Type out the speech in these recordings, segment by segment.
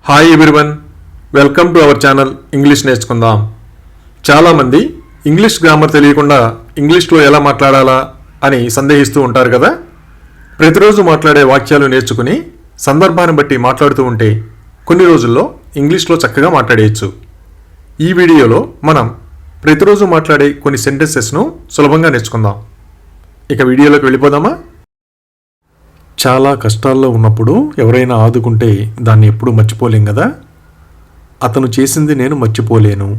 Hi everyone, welcome to our channel English నేర్చుకుందాం. చాలామంది English grammar తెలియకుండా ఇంగ్లీష్లో ఎలా మాట్లాడాలా అని సందేహిస్తూ ఉంటారు కదా. ప్రతిరోజు మాట్లాడే వాక్యాలు నేర్చుకుని సందర్భాన్ని బట్టి మాట్లాడుతూ ఉంటే కొన్ని రోజుల్లో ఇంగ్లీష్లో చక్కగా మాట్లాడేయచ్చు. ఈ వీడియోలో మనం ప్రతిరోజు మాట్లాడే కొన్ని సెంటెన్సెస్ను సులభంగా నేర్చుకుందాం. ఇక వీడియోలోకి వెళ్ళిపోదామా? చాలా కష్టాల్లో ఉన్నప్పుడు ఎవరైనా ఆదుకుంటే దాన్ని ఎప్పుడూ మర్చిపోలేం కదా. అతను చేసింది నేను మర్చిపోలేను.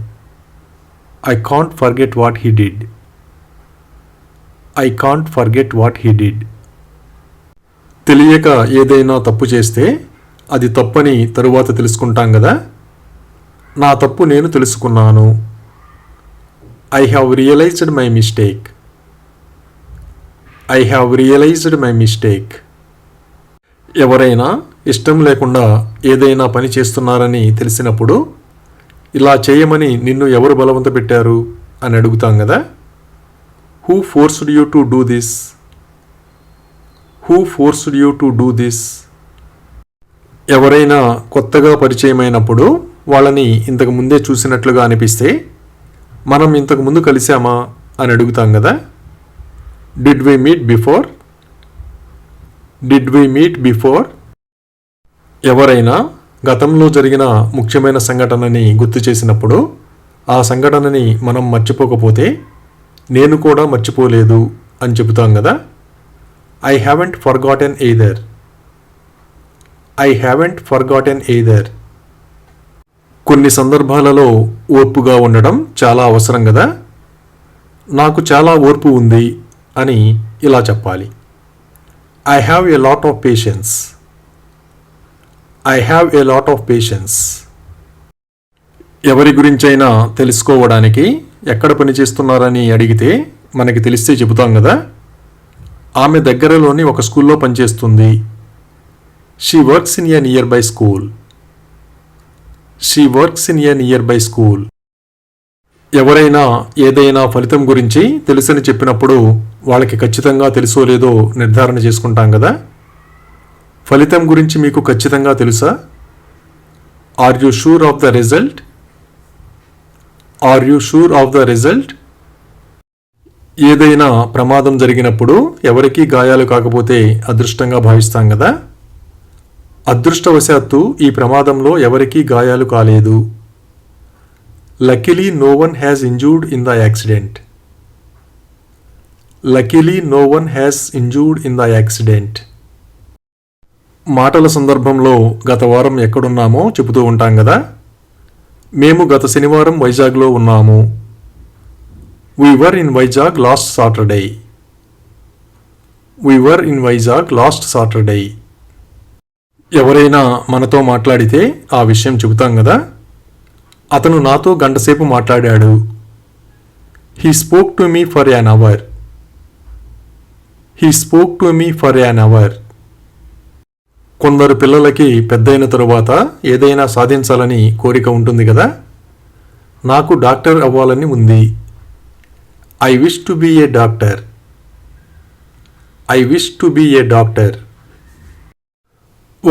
I can't forget what he did. I can't forget what he did. తెలియక ఏదైనా తప్పు చేస్తే అది తప్పని తరువాత తెలుసుకుంటాం కదా. నా తప్పు నేను తెలుసుకున్నాను. I have realised my mistake. I have realised my mistake. ఎవరైనా ఇష్టం లేకుండా ఏదైనా పని చేస్తున్నారని తెలిసినప్పుడు ఇలా చేయమని నిన్ను ఎవరు బలవంత పెట్టారు అని అడుగుతాం కదా. Who forced you to do this? Who forced you to do this? ఎవరైనా కొత్తగా పరిచయమైనప్పుడు వాళ్ళని ఇంతకు ముందే చూసినట్లుగా అనిపిస్తే మనం ఇంతకు ముందు కలిసామా అని అడుగుతాం కదా. Did we meet before? Did we meet before? ఎవరైనా గతంలో జరిగిన ముఖ్యమైన సంఘటనని గుర్తు చేసినప్పుడు ఆ సంఘటనని మనం మర్చిపోకపోతే నేను కూడా మర్చిపోలేదు అని చెబుతాం కదా. I haven't forgotten either. I haven't forgotten either. కొన్ని సందర్భాలలో ఓర్పుగా ఉండడం చాలా అవసరం కదా. నాకు చాలా ఓర్పు ఉంది అని ఇలా చెప్పాలి. I have a lot of patience. I have a lot of patience. ఎవరి గురించైనా తెలుసుకోవడానికి ఎక్కడ పనిచేస్తున్నారని అడిగితే మనకి తెలిస్తే చెబుతాం కదా. ఆమె దగ్గరలోని ఒక స్కూల్లో పనిచేస్తుంది. She works in a nearby school. She works in a nearby school. ఎవరైనా ఏదైనా ఫలితం గురించి తెలుసని చెప్పినప్పుడు వాళ్ళకి ఖచ్చితంగా తెలుసో లేదో నిర్ధారణ చేసుకుంటాం కదా. ఫలితం గురించి మీకు ఖచ్చితంగా తెలుసా? Are you sure of the result? Are you sure of the result? ఏదైనా ప్రమాదం జరిగినప్పుడు ఎవరికీ గాయాలు కాకపోతే అదృష్టంగా భావిస్తాం కదా. అదృష్టవశాత్తు ఈ ప్రమాదంలో ఎవరికీ గాయాలు కాలేదు. Luckily no one has injured in the accident. Luckily no one has injured in the accident. మాటల సందర్భంలో గత వారం ఎక్కడున్నామో చెబుతూ ఉంటాం కదా. మేము గత శనివారం వైజాగ్లో ఉన్నాము. We were in Vizag last Saturday. We were in Vizag last Saturday. ఎవరైనా మనతో మాట్లాడితే ఆ విషయం చెబుతాం కదా. అతను నాతో గంటసేపు మాట్లాడాడు. He spoke to me for an hour. He spoke to me for an hour. కొందరు పిల్లలకి పెద్దయిన తరువాత ఏదైనా సాధించాలని కోరిక ఉంటుంది కదా. నాకు డాక్టర్ అవ్వాలని ఉంది. I wish to be a doctor. I wish to be a doctor.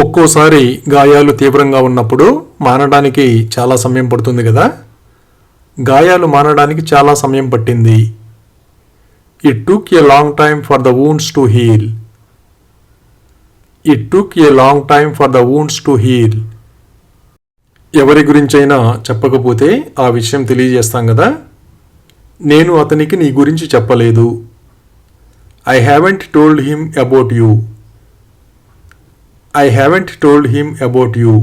ఒక్కోసారి గాయాలు తీవ్రంగా ఉన్నప్పుడు మానడానికి చాలా సమయం పడుతుంది కదా. గాయాలు మానడానికి చాలా సమయం పట్టింది. It took a long time for the wounds to heal. It took a long time for the wounds to heal. ఎవరి గురించైనా చెప్పకపోతే ఆ విషయం తెలియజేస్తాం కదా. నేను అతనికి నీ గురించి చెప్పలేదు. I haven't told him about you. I haven't told him about you.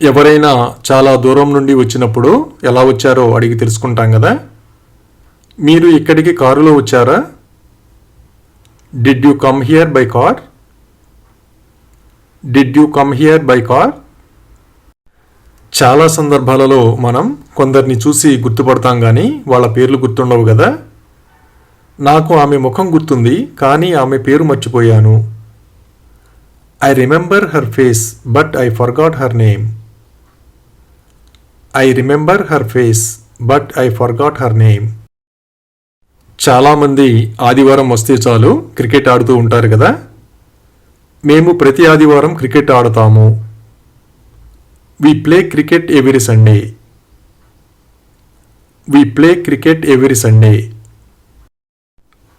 ఎవరైనా చాలా దూరం నుండి వచ్చినప్పుడు ఎలా వచ్చారో అడిగి తెలుసుకుంటాం కదా. మీరు ఇక్కడికి కారులో వచ్చారా? Did you come here by car? Did you come here by car? చాలా సందర్భాలలో మనం కొందరిని చూసి గుర్తుపడతాం కానీ వాళ్ళ పేర్లు గుర్తుండవు కదా. నాకు ఆమె ముఖం గుర్తుంది కానీ ఆమె పేరు మర్చిపోయాను. I remember her face, but I forgot her name. I remember her face, but I forgot her name. చాలామంది ఆదివారం వస్తే చాలు క్రికెట్ ఆడుతూ ఉంటారు కదా. మేము ప్రతి ఆదివారం క్రికెట్ ఆడతాము. We play cricket every Sunday. We play cricket every Sunday.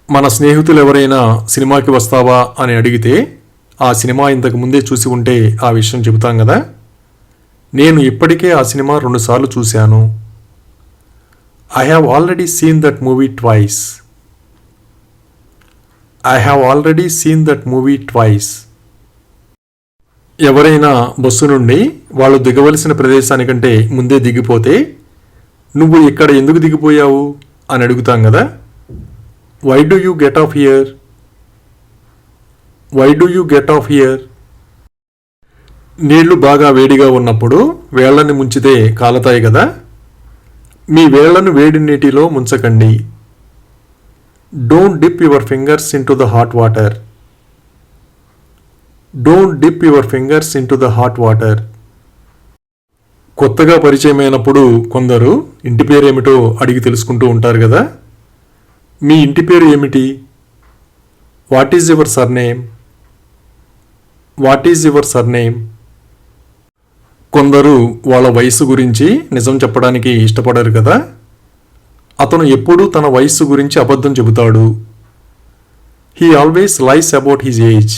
మన స్నేహితులు ఎవరైనా సినిమాకి వస్తావా అని అడిగితే ఆ సినిమా ఇంతకు ముందే చూసి ఉంటే ఆ విషయం చెబుతాం కదా. నేను ఇప్పటికే ఆ సినిమా 2 సార్లు చూశాను. I have already scene that movie twice. I have already scene that movie twice. ఎవరైనా బస్సు నుండి వాళ్ళు దిగవలసిన ప్రదేశానికంటే ముందే దిగిపోతే నువ్వు ఇక్కడ ఎందుకు దిగిపోయావు అని అడుగుతాం కదా. Why do you get off here? Why do you get off here? నీళ్లు బాగా వేడిగా ఉన్నప్పుడు వేళ్లని ముంచితే కాలతాయి కదా. మీ వేళ్లను వేడి నీటిలో ముంచకండి. Don't dip your fingers in to the hot water. Don't dip your fingers in to the hot water. కొత్తగా పరిచయమైనప్పుడు కొందరు ఇంటి పేరు ఏమిటో అడిగి తెలుసుకుంటూ ఉంటారు కదా. మీ ఇంటి పేరు ఏమిటి? What is your surname? What is your surname? కొందరు వాళ్ళ వయసు గురించి నిజం చెప్పడానికి ఇష్టపడరు కదా. అతను ఎప్పుడూ తన వయస్సు గురించి అబద్ధం చెబుతాడు. He always lies about his age.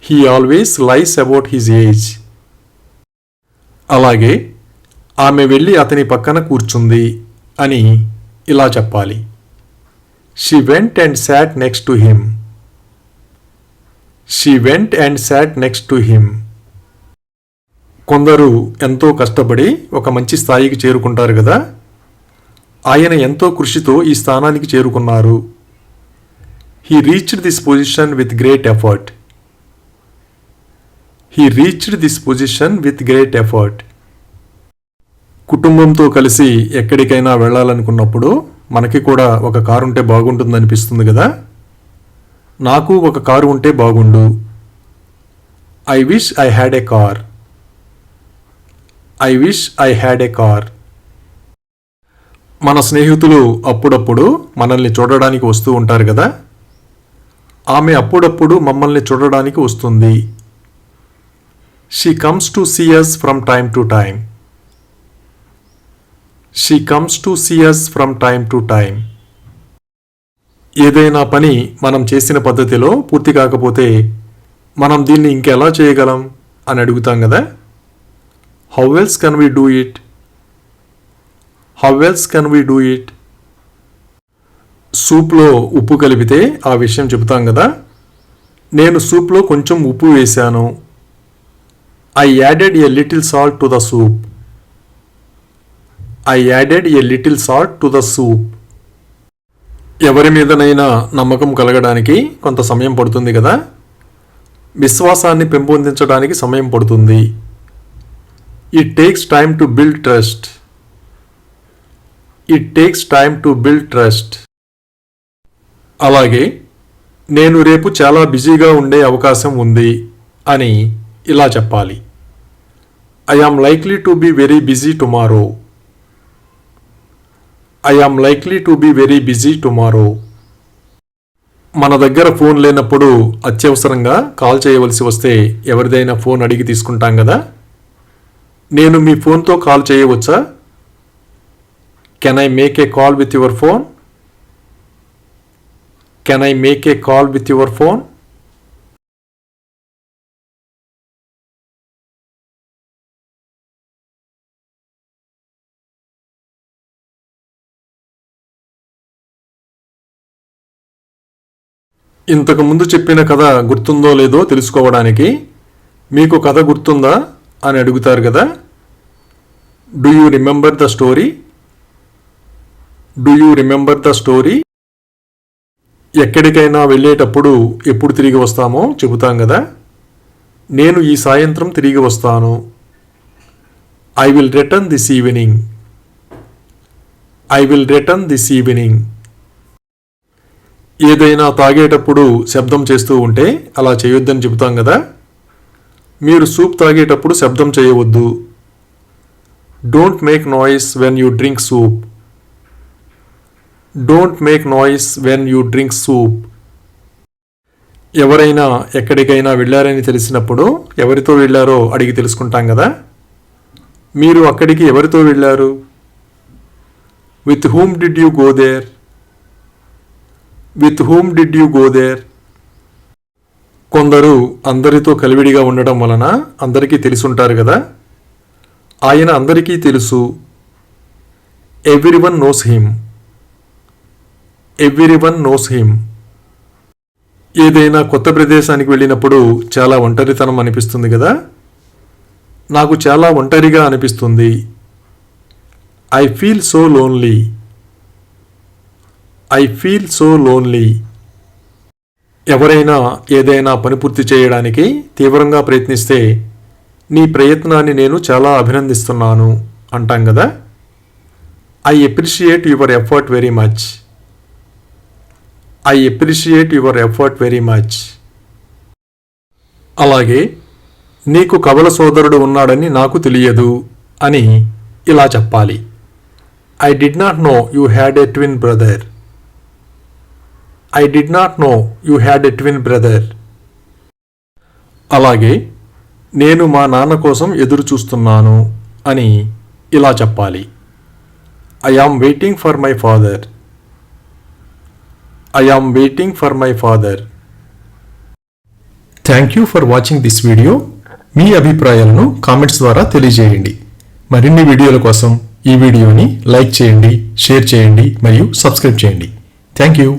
He always lies about his age. అలాగే ఆమె వెళ్ళి అతని పక్కన కూర్చుంది అని ఇలా చెప్పాలి. She went and sat next to him. She went and sat next to him. కొందరు ఎంతో కష్టపడి ఒక మంచి స్థాయికి చేరుకుంటారు కదా. ఆయన ఎంతో కృషితో ఈ స్థానానికి చేరుకున్నారు. He reached this position with great effort. He reached this position with great effort. కుటుంబంతో కలిసి ఎక్కడికైనా వెళ్ళాలనుకున్నప్పుడు మనకి కూడా ఒక కారు ఉంటే బాగుంటుందనిపిస్తుంది కదా. నాకు ఒక కారు ఉంటే బాగుండు. I wish I had a car. I wish I had a car. మన స్నేహితులు అప్పుడప్పుడు మనల్ని చూడడానికి వస్తూ ఉంటారు కదా. ఆమె అప్పుడప్పుడు మమ్మల్ని చూడడానికి వస్తుంది. She comes to see us from time to time. She comes to see us from time to time. ఏదైనా పని మనం చేసిన పద్ధతిలో పూర్తి కాకపోతే మనం దీన్ని ఇంకెలా చేయగలం అని అడుగుతాం కదా. How else can we do it? How else can we do it? సూప్లో ఉప్పు కలిపితే ఆ విషయం చెబుతాం కదా. నేను సూప్లో కొంచెం ఉప్పు వేశాను. I added a little salt to the soup. I added a little salt to the soup. ఎవరి మీదనైనా నమ్మకం కలగడానికి కొంత సమయం పడుతుంది కదా. విశ్వాసాన్ని పెంపొందించడానికి సమయం పడుతుంది. It takes time to build trust. It takes time to build trust. అలాగే నేను రేపు చాలా బిజీగా ఉండే అవకాశం ఉంది అని ఇలా చెప్పాలి. I am likely to be very busy tomorrow. I am likely to be very busy tomorrow. మన దగ్గర ఫోన్ లేనప్పుడు అత్యవసరంగా కాల్ చేయవలసి వస్తే ఎవరిదైనా ఫోన్ అడిగి తీసుకుంటాం కదా. నేను మీ ఫోన్తో కాల్ చేయవచ్చా? Can I make a call with your phone? Can I make a call with your phone? ఇంతకుముందు చెప్పిన కథ గుర్తుందో లేదో తెలుసుకోవడానికి మీకు కథ గుర్తుందా అని అడుగుతారు కదా. Do you remember the story? Do you remember the story? ఎక్కడికైనా వెళ్ళేటప్పుడు ఎప్పుడు తిరిగి వస్తామో చెబుతాం కదా. నేను ఈ సాయంత్రం తిరిగి వస్తాను. I will return this evening. I will return this evening. ఏదైనా తాగేటప్పుడు శబ్దం చేస్తూ ఉంటే అలా చేయొద్దని చెబుతాం కదా. మీరు సూప్ తాగేటప్పుడు శబ్దం చేయవద్దు. Don't make noise when you drink soup. Don't make noise when you drink soup. ఎవరైనా ఎక్కడికైనా వెళ్ళారని తెలిసినప్పుడు ఎవరితో వెళ్ళారో అడిగి తెలుసుకుంటాం కదా. మీరు అక్కడికి ఎవరితో వెళ్ళారు? With whom did you go there? With whom did you go there? కొందరు అందరితో కలివిడిగా ఉండటం వలన అందరికీ తెలుసుంటారు కదా. ఆయన అందరికీ తెలుసు. Everyone knows him. Everyone knows him. ఏదైనా కొత్త ప్రదేశానికి వెళ్ళినప్పుడు చాలా ఒంటరితనం అనిపిస్తుంది కదా. నాకు చాలా ఒంటరిగా అనిపిస్తుంది. I feel so lonely. I feel so lonely. ఎవరైనా ఏదైనా పని పూర్తి చేయడానికి తీవ్రంగా ప్రయత్నిస్తే నీ ప్రయత్నాన్ని నేను చాలా అభినందిస్తున్నాను అంటాం కదా. I appreciate your effort very much. I appreciate your effort very much. అలాగే నీకు కవల సోదరుడు ఉన్నాడని నాకు తెలియదు అని ఇలా చెప్పాలి. I did not know you had a twin brother. I did not know you had a twin brother. అలాగే నేను మా నాన్న కోసం ఎదురు చూస్తున్నాను అని ఇలా చెప్పాలి. I am waiting for my father. I am waiting for my father. Thank you for watching this video. మీ అభిప్రాయాలను కామెంట్స్ ద్వారా తెలియజేయండి. మరిన్ని వీడియోల కోసం ఈ వీడియోని లైక్ చేయండి, షేర్ చేయండి మరియు సబ్స్క్రైబ్ చేయండి. Thank you.